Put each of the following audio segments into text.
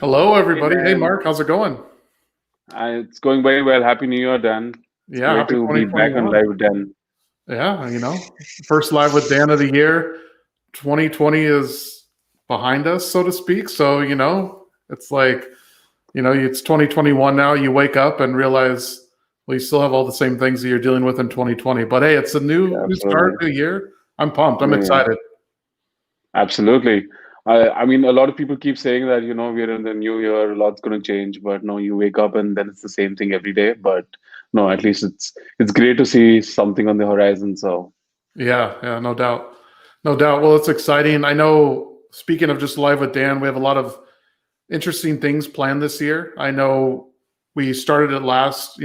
Hello, Hey everybody. Hey, Dan, Mark, how's it going? it's going very well. Happy New Year, Dan. It's Yeah, great happy to be back on 2021. live with Dan. Yeah, first live with Dan of the year. 2020 is behind us, so to speak. So, it's like, it's 2021 now. You wake up and realize, well, you still have all the same things that you're dealing with in 2020. But hey, it's a Yeah, new start, absolutely. new year. I'm pumped. I'm Yeah, excited. absolutely. I mean, a lot of people keep saying that, we're in the new year, a lot's going to change, but no, you wake up and then it's the same thing every day. But no, at least it's great to see something on the horizon. So Yeah, no doubt. No doubt. Well, it's exciting. I know, speaking of just live with Dan, we have a lot of interesting things planned this year. I know we started it last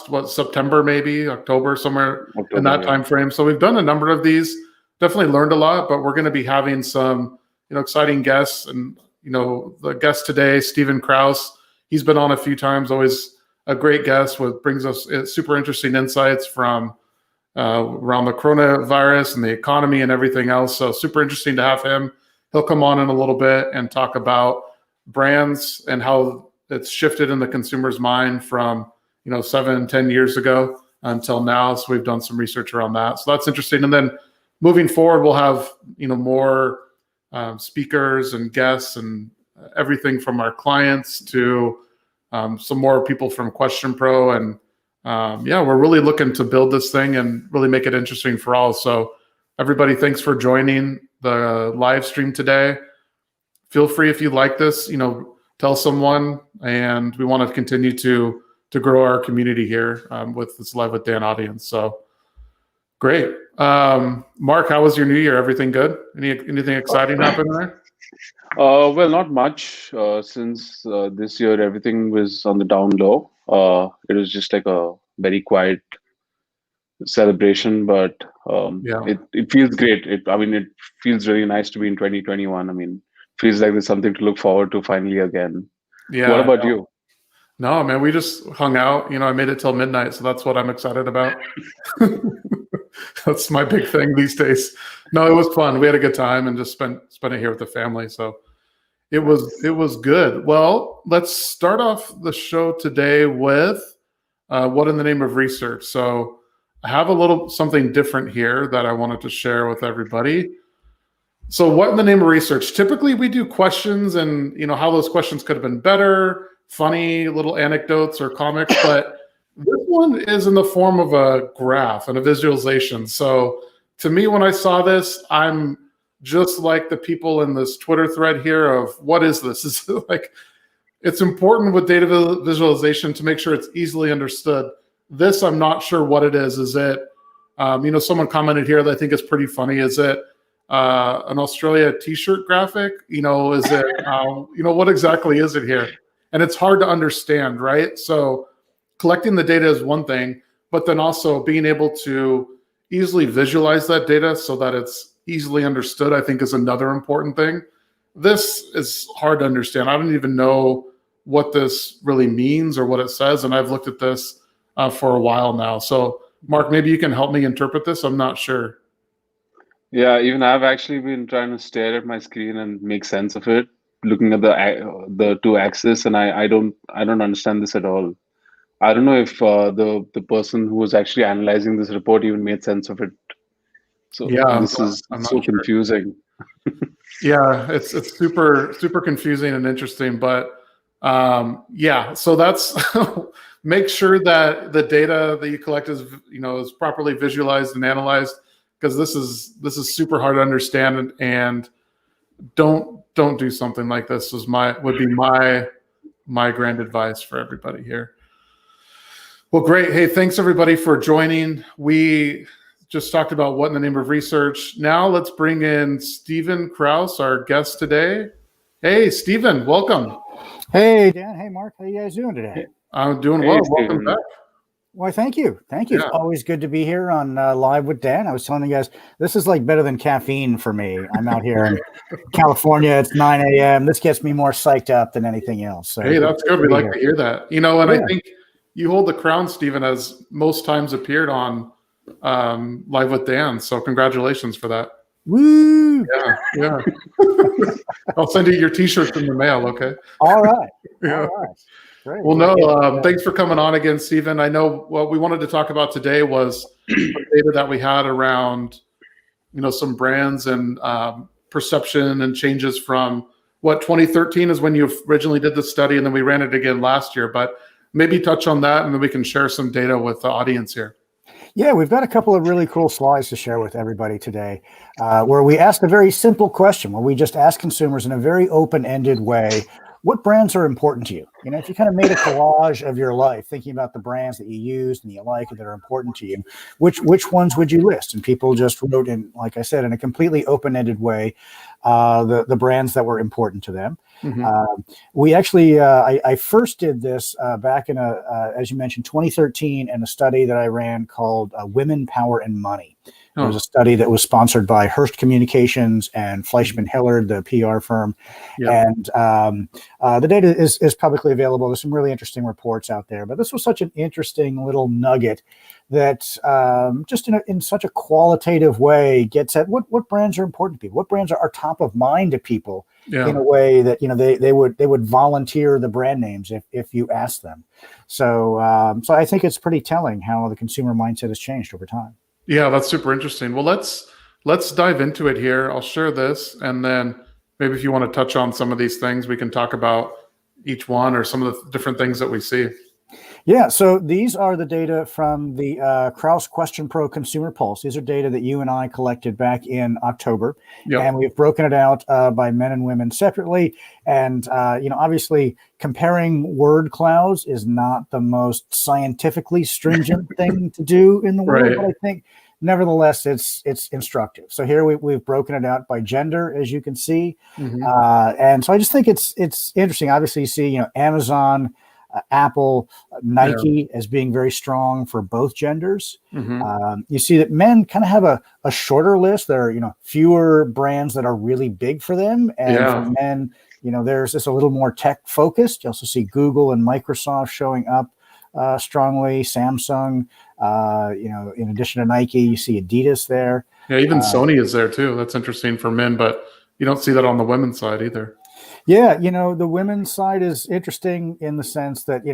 what September, maybe October, somewhere in October, that yeah. time frame. So we've done a number of these. Definitely learned a lot, but we're going to be having some exciting guests. And the guest today, Stephen Kraus, he's been on a few times. Always a great guest. With brings us super interesting insights from around the coronavirus and the economy and everything else. So super interesting to have him. He'll come on in a little bit and talk about brands and how it's shifted in the consumer's mind from 7-10 years ago until now. So we've done some research around that. So that's interesting. And then moving forward, we'll have more speakers and guests and everything from our clients to some more people from QuestionPro. And yeah, we're really looking to build this thing and really make it interesting for all. So everybody, thanks for joining the live stream today. Feel free, if you like this, tell someone. And we want to continue to grow our community here with this Live with Dan audience. So great. Mark, how was your New Year? Everything good? Anything exciting happened there? Well, not much, since this year everything was on the down low. It was just like a very quiet celebration, but Yeah. it feels great. It feels really nice to be in 2021. Feels like there's something to look forward to finally again. What Yeah. about you? No, man, we just hung out. I made it till midnight, so that's what I'm excited about. That's my big thing these days. No, it was fun. We had a good time and just spent it here with the family. So it Nice. was good. Well, let's start off the show today with what in the name of research. So I have a little something different here that I wanted to share with everybody. So what in the name of research? Typically we do questions and how those questions could have been better, funny little anecdotes or comics, but this one is in the form of a graph and a visualization. So to me, when I saw this, I'm just like the people in this Twitter thread here of what is this? It's like, it's important with data visualization to make sure it's easily understood. This, I'm not sure what it is. Is it, someone commented here that I think is pretty funny. Is it an Australia T-shirt graphic? Is it, what exactly is it here? And it's hard to understand, right? So collecting the data is one thing, but then also being able to easily visualize that data so that it's easily understood, I think, is another important thing. This is hard to understand. I don't even know what this really means or what it says, and I've looked at this for a while now. So, Mark, maybe you can help me interpret this. I'm not sure. Yeah, even I've actually been trying to stare at my screen and make sense of it, looking at the two axes, and I don't understand this at all. I don't know if the person who was actually analyzing this report even made sense of it. So Yeah, this is I'm not so sure. confusing. Yeah, it's super confusing and interesting, but yeah. So that's make sure that the data that you collect is properly visualized and analyzed, because this is super hard to understand, and don't do something like this. Would be my grand advice for everybody here. Well, great. Hey, thanks everybody for joining. We just talked about what in the name of research. Now let's bring in Stephen Kraus, our guest today. Hey, Stephen, welcome. Hey, Dan. Hey, Mark. How you guys doing today? I'm doing Hey, well. Welcome Stephen. back. Well, thank you. Thank you. Yeah. It's always good to be here on Live with Dan. I was telling you guys, this is like better than caffeine for me. I'm out here in California. It's 9 a.m. This gets me more psyched up than anything else. So Hey, that's good. to We be like here. to hear that. And I Yeah. think you hold the crown, Stephen, as most times appeared on Live with Dan. So congratulations for that. Woo! Yeah. I'll send you your T-shirts in the mail. Okay. All right. Yeah. All right. Great. Well, no, thanks for coming on again, Stephen. I know what we wanted to talk about today was the data that we had around, some brands and perception and changes from 2013 is when you originally did the study, and then we ran it again last year. But maybe touch on that, and then we can share some data with the audience here. Yeah, we've got a couple of really cool slides to share with everybody today, where we asked a very simple question, where we just ask consumers in a very open-ended way, what brands are important to you? If you kind of made a collage of your life, thinking about the brands that you use and you like and that are important to you, which ones would you list? And people just wrote in, like I said, in a completely open-ended way, the brands that were important to them. Mm-hmm. We actually, I first did this back in as you mentioned, 2013, in a study that I ran called Women, Power, and Money. It was a study that was sponsored by Hearst Communications and Fleischman Hillard, the PR firm. Yeah. And the data is publicly available. There's some really interesting reports out there. But this was such an interesting little nugget that just in such a qualitative way gets at what brands are important to people, what brands are top of mind to people in a way that they would volunteer the brand names if you ask them. So I think it's pretty telling how the consumer mindset has changed over time. Yeah, that's super interesting. Well, let's dive into it here. I'll share this, and then maybe if you want to touch on some of these things, we can talk about each one or some of the different things that we see. Yeah, so these are the data from the Kraus QuestionPro Consumer Pulse. These are data that you and I collected back in October, and we've broken it out by men and women separately. And obviously, comparing word clouds is not the most scientifically stringent thing to do in the world, but I think nevertheless it's instructive. So here we've broken it out by gender, as you can see, and so I just think it's interesting. Obviously, you see Amazon, Apple, Nike as being very strong for both genders. You see that men kind of have a shorter list. There are fewer brands that are really big for them, and for men, there's just a little more tech focused. You also see Google and Microsoft showing up strongly. Samsung, in addition to Nike, you see Adidas there. Yeah, even Sony is there too. That's interesting for men, but you don't see that on the women's side either. Yeah, the women's side is interesting in the sense that,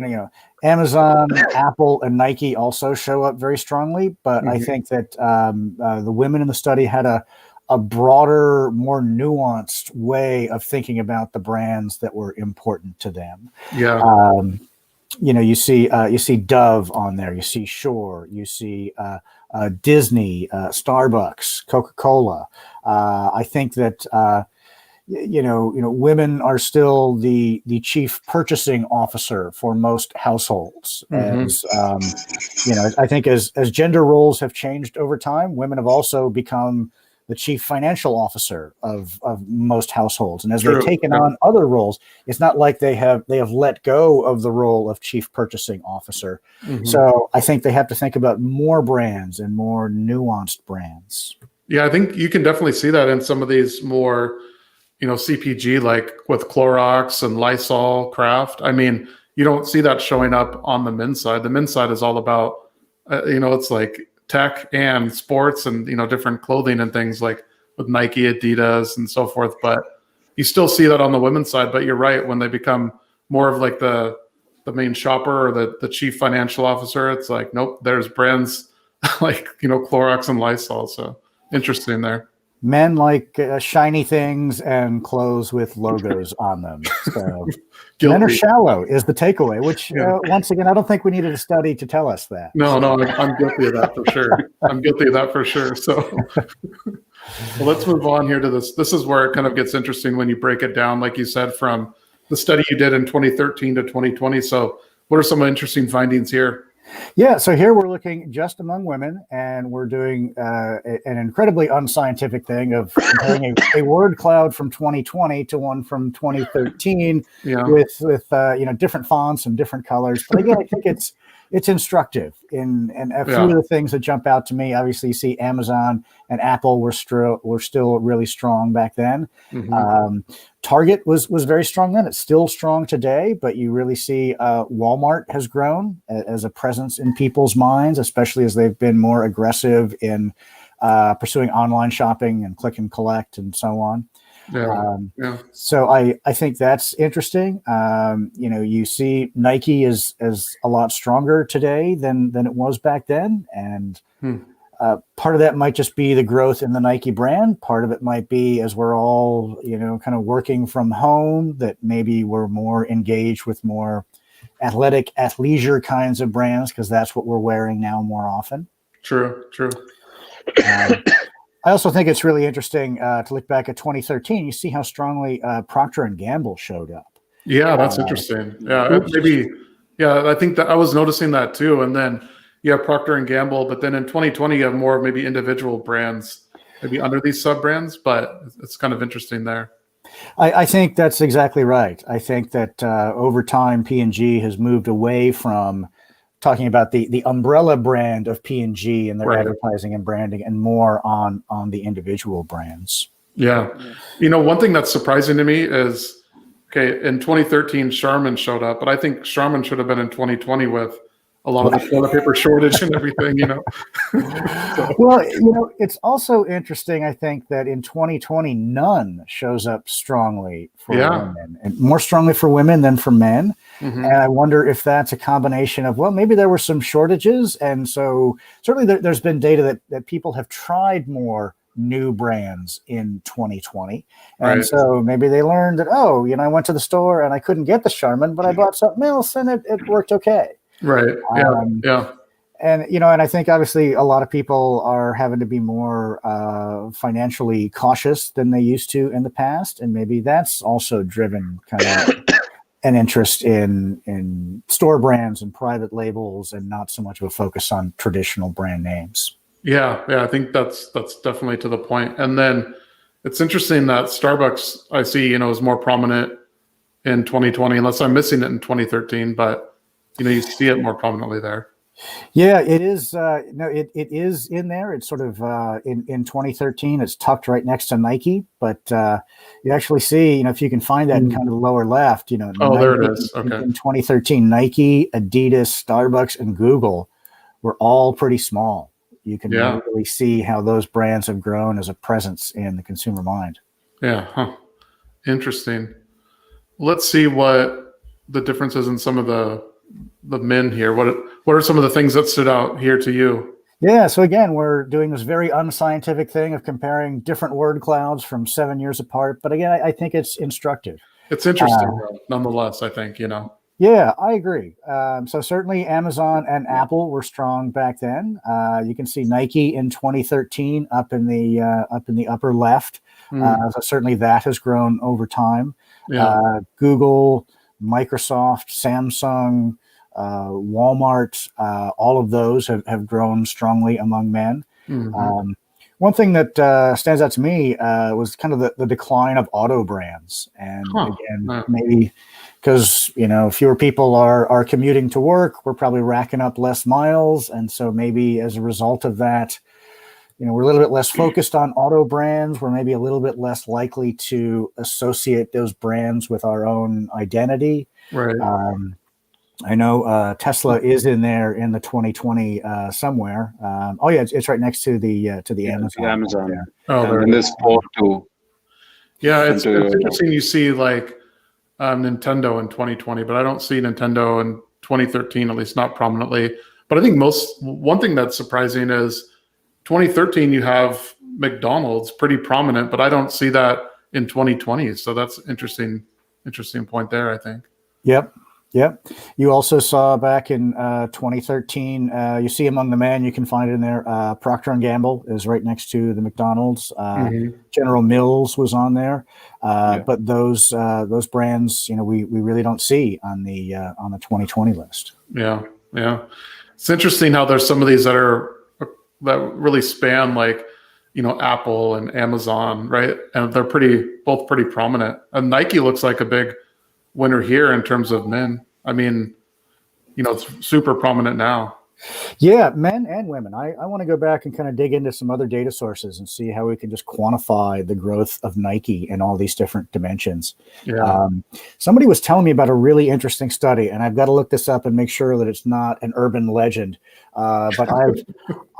Amazon, Apple, and Nike also show up very strongly. But I think that the women in the study had a broader, more nuanced way of thinking about the brands that were important to them. Yeah. You see Dove on there. You see Shure. You see Disney, Starbucks, Coca-Cola. I think that women are still the chief purchasing officer for most households. As I think as gender roles have changed over time, women have also become the chief financial officer of most households. And as they've taken on other roles, it's not like they have let go of the role of chief purchasing officer. So I think they have to think about more brands and more nuanced brands. Yeah, I think you can definitely see that in some of these more CPG, like with Clorox and Lysol, Kraft. I mean, you don't see that showing up on the men's side. The men's side is all about, it's like tech and sports and, different clothing and things like with Nike, Adidas, and so forth. But you still see that on the women's side. But you're right, when they become more of like the main shopper or the chief financial officer, it's like, nope, there's brands like, Clorox and Lysol. So interesting there. Men like shiny things and clothes with logos on them. So men are shallow is the takeaway, which once again, I don't think we needed a study to tell us that. No, I'm guilty of that for sure. I'm guilty of that for sure. So well, let's move on here to this. This is where it kind of gets interesting when you break it down, like you said, from the study you did in 2013 to 2020. So what are some interesting findings here? Yeah, so here we're looking just among women, and we're doing an incredibly unscientific thing of comparing a word cloud from 2020 to one from 2013 with different fonts and different colors. But again, I think it's instructive in a few of the things that jump out to me. Obviously, you see Amazon and Apple were still really strong back then. Target was very strong then. It's still strong today, but you really see Walmart has grown as a presence in people's minds, especially as they've been more aggressive in pursuing online shopping and click and collect and so on. So I think that's interesting. You see Nike is a lot stronger today than it was back then. And part of that might just be the growth in the Nike brand. Part of it might be as we're all, kind of working from home, that maybe we're more engaged with more athleisure kinds of brands, because that's what we're wearing now more often. True. I also think it's really interesting to look back at 2013. You see how strongly Procter & Gamble showed up. Yeah, that's interesting. Yeah, maybe. Yeah, I think that I was noticing that too. And then you have Procter & Gamble, but then in 2020 you have more maybe individual brands, maybe under these sub brands. But it's kind of interesting there. I think that's exactly right. I think that over time P&G has moved away from talking about the umbrella brand of P&G and their advertising and branding, and more on the individual brands. Yeah. One thing that's surprising to me is, in 2013, Charmin showed up, but I think Charmin should have been in 2020 with a lot of the toilet paper shortage and everything, So. Well, it's also interesting, I think, that in 2020, none shows up strongly for women, and more strongly for women than for men. Mm-hmm. And I wonder if that's a combination of, maybe there were some shortages. And so certainly there's been data that people have tried more new brands in 2020. And so maybe they learned that, I went to the store and I couldn't get the Charmin, but I bought something else and it worked okay. Right. Yeah. And, and I think obviously a lot of people are having to be more financially cautious than they used to in the past. And maybe that's also driven kind of an interest in store brands and private labels, and not so much of a focus on traditional brand names. Yeah. I think that's definitely to the point. And then it's interesting that Starbucks, I see, is more prominent in 2020, unless I'm missing it in 2013, but you see it more prominently there. Yeah, it is. It is in there. It's sort of in 2013. It's tucked right next to Nike, but you actually see, if you can find that in kind of the lower left, Oh, Nike, there it is. Okay. In 2013, Nike, Adidas, Starbucks, and Google were all pretty small. You can really see how those brands have grown as a presence in the consumer mind. Yeah. Huh. Interesting. Let's see what the difference is in some of the men here. What are some of the things that stood out here to you? Yeah, so again, we're doing this very unscientific thing of comparing different word clouds from 7 years apart. But again, I think it's instructive. It's interesting, nonetheless, I think, Yeah, I agree. So certainly Amazon and Apple were strong back then. You can see Nike in 2013 up in the upper left. So certainly that has grown over time. Yeah. Google, Microsoft, Samsung, Walmart, all of those have grown strongly among men. Mm-hmm. One thing that stands out to me was kind of the decline of auto brands. And again, maybe because, fewer people are commuting to work, we're probably racking up less miles. And so maybe as a result of that, we're a little bit less focused on auto brands. We're maybe a little bit less likely to associate those brands with our own identity. Right. I know Tesla is in there in the 2020 somewhere. It's right next to the Amazon. The Amazon. Right. And there's Ford too. Yeah, it's interesting. You see like Nintendo in 2020, but I don't see Nintendo in 2013, at least not prominently. But I think one thing that's surprising is 2013 you have McDonald's pretty prominent, but I don't see that in 2020. So that's interesting point there, I think. Yep. You also saw back in 2013, you see among the men, you can find it in there, Procter & Gamble is right next to the McDonald's. General Mills was on there. But those brands, we really don't see on the 2020 list. Yeah. It's interesting how there's some of these that really span like, Apple and Amazon, right? And they're both pretty prominent. And Nike looks like a big winner here in terms of men. I mean, it's super prominent now. Yeah, men and women. I want to go back and kind of dig into some other data sources and see how we can just quantify the growth of Nike in all these different dimensions. Yeah. Somebody was telling me about a really interesting study, and I've got to look this up and make sure that it's not an urban legend. But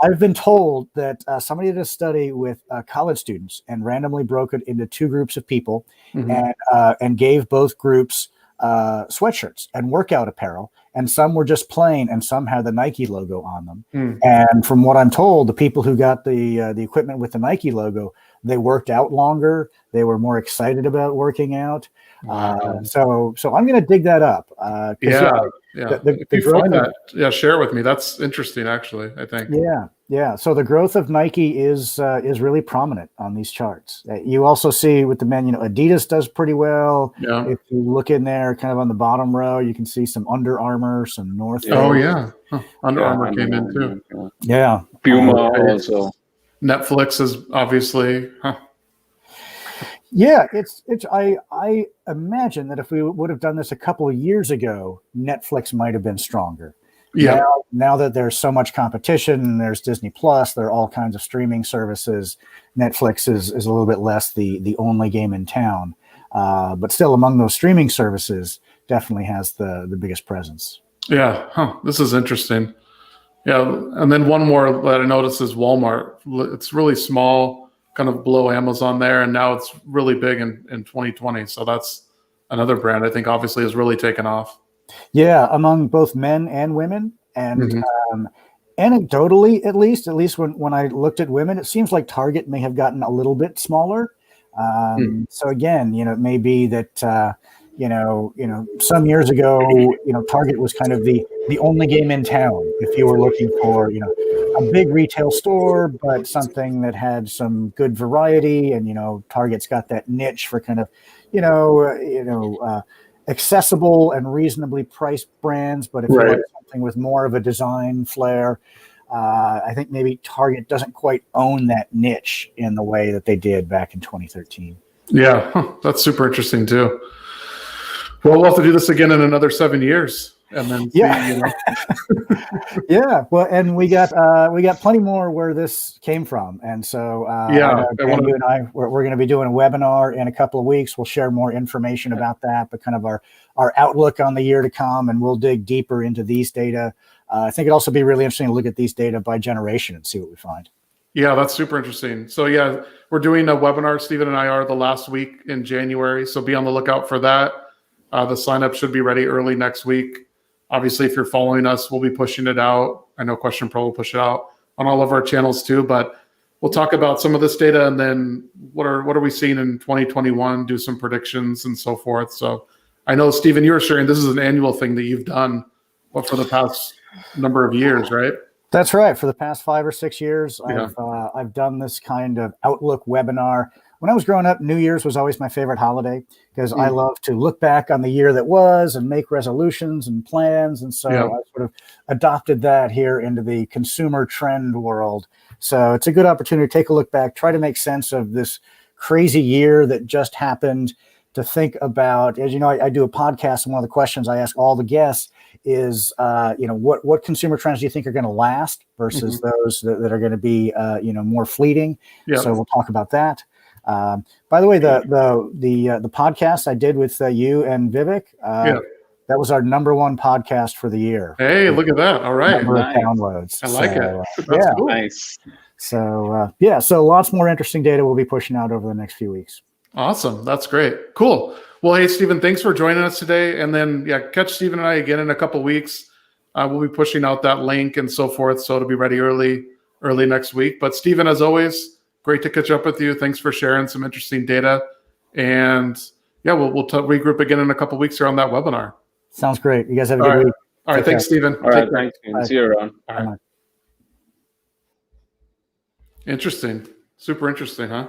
I've been told that somebody did a study with college students and randomly broke it into two groups of people, and gave both groups sweatshirts and workout apparel, and some were just plain and some had the Nike logo on them. And from what I'm told, the people who got the equipment with the Nike logo, they worked out longer, they were more excited about working out. Wow. So I'm going to dig that up. Yeah. The If you find that, share with me. That's interesting, actually, I think. Yeah. So the growth of Nike is really prominent on these charts. You also see with the men, Adidas does pretty well. Yeah. If you look in there, kind of on the bottom row, you can see some Under Armour, some North Face. Oh yeah, Under Armour came in too. Yeah. Puma also. Netflix is obviously. Yeah, I imagine that if we would have done this a couple of years ago, Netflix might have been stronger. Yeah. Now that there's so much competition, there's Disney Plus, there are all kinds of streaming services. Netflix is a little bit less the only game in town, but still among those streaming services, definitely has the biggest presence. Yeah. This is interesting. Yeah, and then one more that I noticed is Walmart. It's really small, kind of below Amazon there, and now it's really big in 2020. So that's another brand I think obviously has really taken off. Yeah, among both men and women. And anecdotally, at least when I looked at women, it seems like Target may have gotten a little bit smaller. So again, it may be that some years ago, Target was kind of the only game in town. If you were looking for, a big retail store, but something that had some good variety, and Target's got that niche for kind of, accessible and reasonably priced brands. But if you like something with more of a design flair, I think maybe Target doesn't quite own that niche in the way that they did back in 2013. Yeah, that's super interesting too. Well, we'll have to do this again in another 7 years, and then yeah. Well, and we got plenty more where this came from, and so you and I we're going to be doing a webinar in a couple of weeks. We'll share more information about that, but kind of our outlook on the year to come, and we'll dig deeper into these data. I think it'd also be really interesting to look at these data by generation and see what we find. Yeah, that's super interesting. So yeah, we're doing a webinar. Stephen and I are the last week in January, so be on the lookout for that. The sign-up should be ready early next week. Obviously, if you're following us, we'll be pushing it out. I know QuestionPro will push it out on all of our channels too, but we'll talk about some of this data and then what are we seeing in 2021, do some predictions and so forth. So I know, Stephen, you were sharing this is an annual thing that you've done for the past number of years, right? That's right. For the past 5 or 6 years, I've done this kind of Outlook webinar. When I was growing up, New Year's was always my favorite holiday because I love to look back on the year that was and make resolutions and plans. And so I sort of adopted that here into the consumer trend world. So it's a good opportunity to take a look back, try to make sense of this crazy year that just happened, to think about, as you know, I do a podcast, and one of the questions I ask all the guests is, what consumer trends do you think are going to last versus those that are going to be, more fleeting? So we'll talk about that. By the way, the podcast I did with you and Vivek, that was our #1 podcast for the year. Hey, look at that! All right, nice. Downloads. I like it. That's cool. Nice. So so lots more interesting data we'll be pushing out over the next few weeks. Awesome, that's great. Cool. Well, hey, Stephen, thanks for joining us today. And then catch Stephen and I again in a couple of weeks. We'll be pushing out that link and so forth, so it'll be ready early next week. But Stephen, as always, great to catch up with you. Thanks for sharing some interesting data. And we'll regroup again in a couple of weeks here on that webinar. Sounds great. You guys have a good week. All right. Thanks, Stephen. All right. Thanks. See you around. All right. Interesting. Super interesting, huh?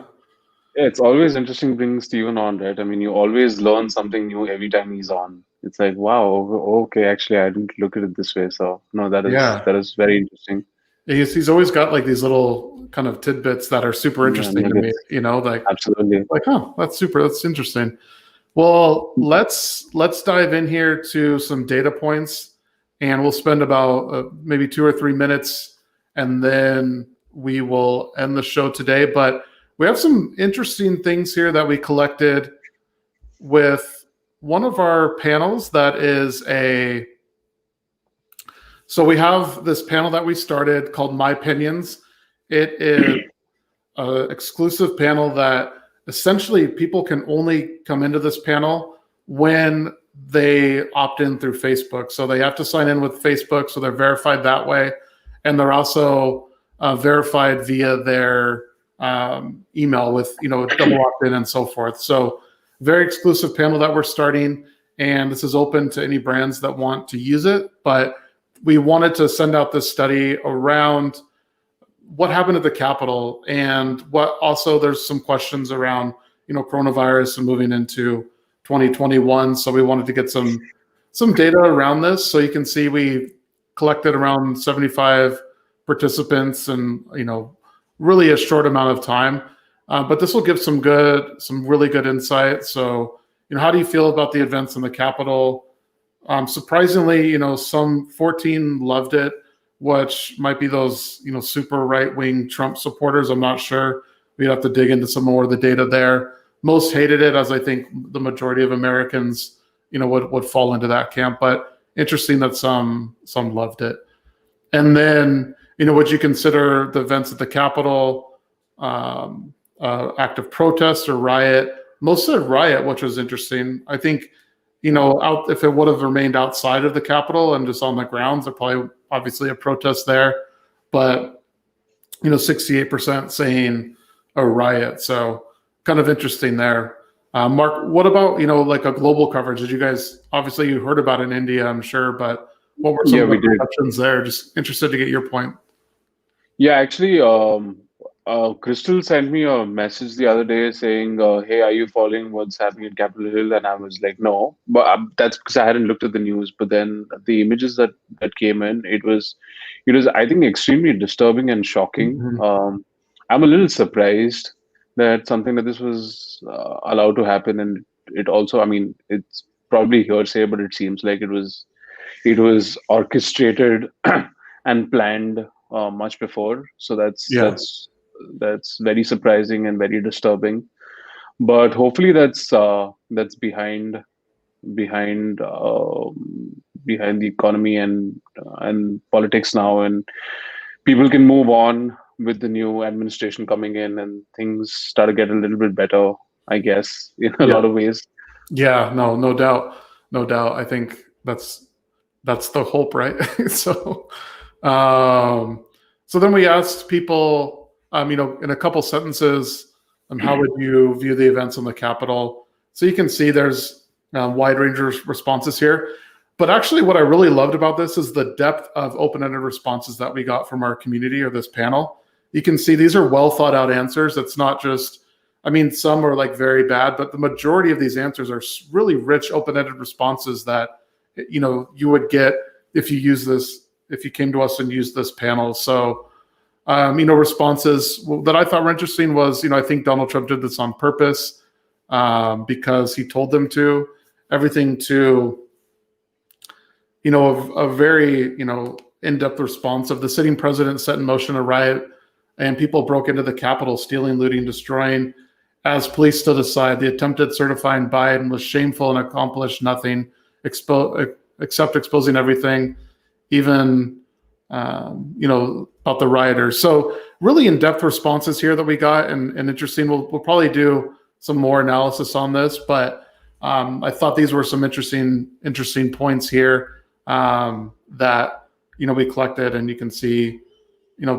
Yeah, it's always interesting bringing Stephen on, right? I mean, you always learn something new every time he's on. It's like, wow, okay, actually, I didn't look at it this way. So, no, that is very interesting. He's always got like these little kind of tidbits that are super interesting to me, absolutely. Like, that's super, that's interesting. Well, let's dive in here to some data points and we'll spend about maybe 2 or 3 minutes, and then we will end the show today. But we have some interesting things here that we collected with one of our panels that is so we have this panel that we started called My Opinions. It is an exclusive panel that essentially people can only come into this panel when they opt in through Facebook. So they have to sign in with Facebook, so they're verified that way. And they're also verified via their email with, double opt-in and so forth. So very exclusive panel that we're starting, and this is open to any brands that want to use it. But we wanted to send out this study around what happened at the Capitol, and what also there's some questions around, coronavirus and moving into 2021. So we wanted to get some data around this. So you can see we collected around 75 participants and, really a short amount of time. But this will give some really good insight. So, how do you feel about the events in the Capitol? Surprisingly, some 14 loved it, which might be those, super right-wing Trump supporters. I'm not sure. We'd have to dig into some more of the data there. Most hated it, as I think the majority of Americans, would fall into that camp. But interesting that some loved it. And then, would you consider the events at the Capitol act of protest or riot? Most said riot, which was interesting. I think, if it would have remained outside of the Capitol and just on the grounds, there probably obviously a protest there. But 68% saying a riot. So kind of interesting there. Mark, what about like a global coverage? Did you guys, obviously you heard about it in India, I'm sure, but what were some of the perceptions there? Just interested to get your point. Yeah, actually, Crystal sent me a message the other day saying, "Hey, are you following what's happening at Capitol Hill?" And I was like, "No," but that's because I hadn't looked at the news. But then the images that came in, it was, I think, extremely disturbing and shocking. Mm-hmm. I'm a little surprised that something like this was allowed to happen, and it also, I mean, it's probably hearsay, but it seems like it was orchestrated and planned much before. So that's very surprising and very disturbing. But hopefully that's behind the economy and politics now, and people can move on with the new administration coming in, and things start to get a little bit better, I guess, in a lot of ways. Yeah, no doubt. I think that's the hope, right? So then we asked people, in a couple sentences, how would you view the events in the Capitol? So you can see there's a wide range of responses here. But actually, what I really loved about this is the depth of open-ended responses that we got from our community or this panel. You can see these are well thought out answers. It's not just, some are like very bad, but the majority of these answers are really rich, open-ended responses that, you would get if you came to us and used this panel. So, responses that I thought were interesting was, I think Donald Trump did this on purpose because he told them to. Everything to, a very, in-depth response of the sitting president set in motion a riot and people broke into the Capitol, stealing, looting, destroying. As police stood aside, the attempted certifying Biden was shameful and accomplished nothing except exposing everything, even, about the rioters. So really in-depth responses here that we got and interesting. We'll probably do some more analysis on this, but I thought these were some interesting points here that, we collected, and you can see,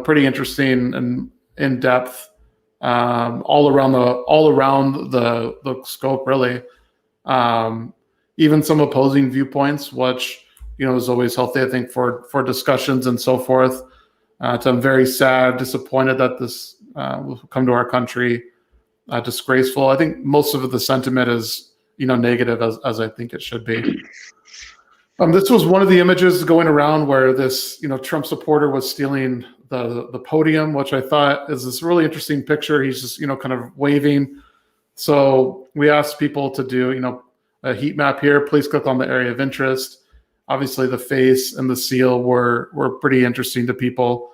pretty interesting and in depth all around the scope, really. Even some opposing viewpoints, which, is always healthy, I think, for discussions and so forth. So I'm very sad, disappointed that this will come to our country. Disgraceful. I think most of the sentiment is, negative, as I think it should be. This was one of the images going around where this, Trump supporter was stealing the podium, which I thought is this really interesting picture. He's just, kind of waving. So we asked people to do, a heat map here. Please click on the area of interest. Obviously, the face and the seal were pretty interesting to people.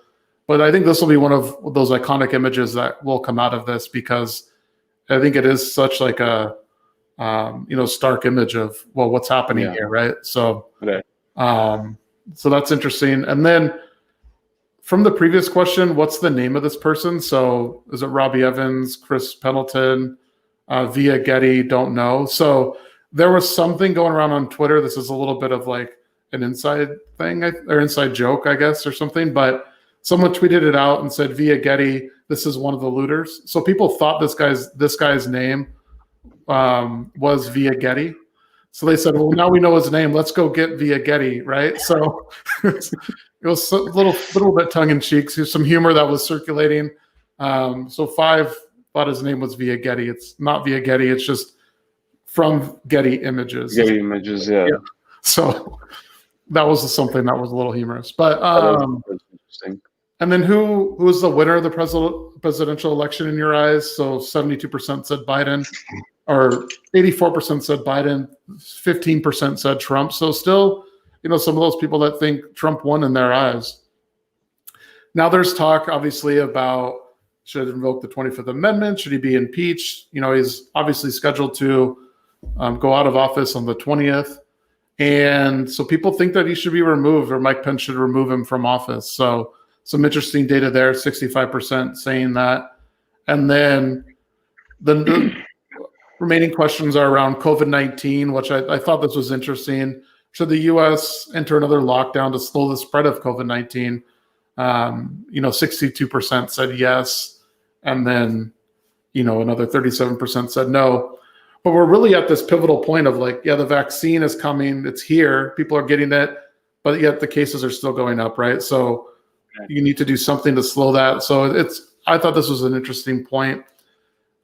But I think this will be one of those iconic images that will come out of this, because I think it is such like a stark image of, well, what's happening here, right? So, so that's interesting. And then from the previous question, what's the name of this person? So is it Robbie Evans, Chris Pendleton, Via Getty? Don't know. So there was something going around on Twitter. This is a little bit of like an inside thing or inside joke, I guess, or something. But someone tweeted it out and said, Via Getty, this is one of the looters. So people thought this guy's name was Via Getty. So they said, well, now we know his name. Let's go get Via Getty, right? So it was a little bit tongue-in-cheek. There's some humor that was circulating. So Five thought his name was Via Getty. It's not Via Getty. It's just from Getty Images. Getty Images, yeah. So that was something that was a little humorous. But interesting. And then who was the winner of the presidential election in your eyes? So 72% said Biden, or 84% said Biden, 15% said Trump. So still, some of those people that think Trump won in their eyes. Now there's talk, obviously, about should invoke the 25th Amendment. Should he be impeached? He's obviously scheduled to go out of office on the 20th. And so people think that he should be removed, or Mike Pence should remove him from office. So some interesting data there, 65% saying that. And then the remaining questions are around COVID-19, which I thought this was interesting. Should the U.S. enter another lockdown to slow the spread of COVID-19? 62% said yes. And then, another 37% said no. But we're really at this pivotal point of like, the vaccine is coming. It's here. People are getting it. But yet the cases are still going up, right? So you need to do something to slow that. So I thought this was an interesting point.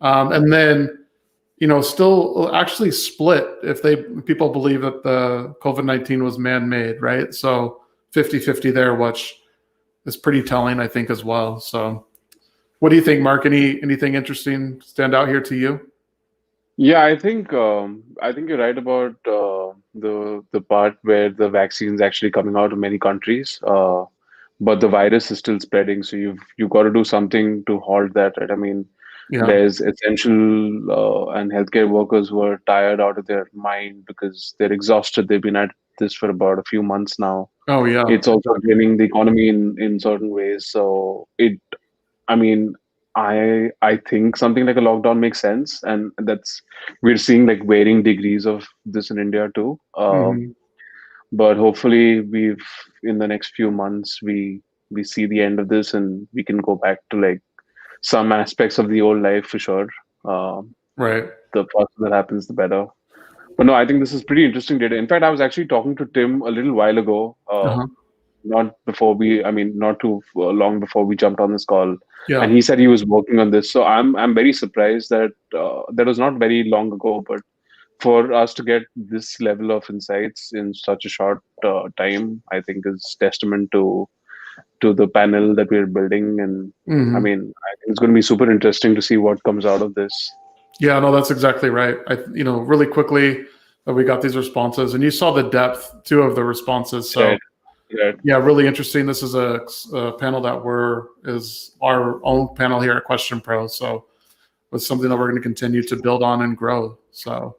And then, still actually split if people believe that the COVID-19 was man-made, right? So 50-50 there, which is pretty telling, I think, as well. So what do you think, Mark? Anything interesting stand out here to you? Yeah, I think you're right about the part where the vaccine's actually coming out of many countries. But the virus is still spreading, so you've got to do something to halt that, right? I mean, there's essential and healthcare workers who are tired out of their mind because they're exhausted. They've been at this for about a few months now. Oh yeah, it's also draining the economy in certain ways. So I think something like a lockdown makes sense, and we're seeing like varying degrees of this in India too. But hopefully in the next few months we see the end of this and we can go back to like some aspects of the old life for sure. Right. The faster that happens, the better. But no, I think this is pretty interesting data. In fact, I was actually talking to Tim a little while ago, not too long before we jumped on this call. Yeah. And he said he was working on this. So I'm very surprised that that was not very long ago, but for us to get this level of insights in such a short time, I think is testament to the panel that we're building. And I think it's going to be super interesting to see what comes out of this. Yeah, no, that's exactly right. Really quickly we got these responses, and you saw the depth too of the responses. So yeah, really interesting. This is a panel that is our own panel here at QuestionPro. So it's something that we're going to continue to build on and grow. So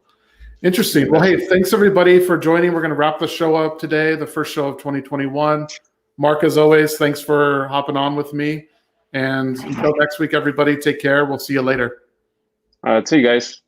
interesting. Well, hey, thanks everybody for joining. We're going to wrap the show up today, the first show of 2021. Mark, as always, thanks for hopping on with me. And until next week, everybody, take care. We'll see you later. See you guys.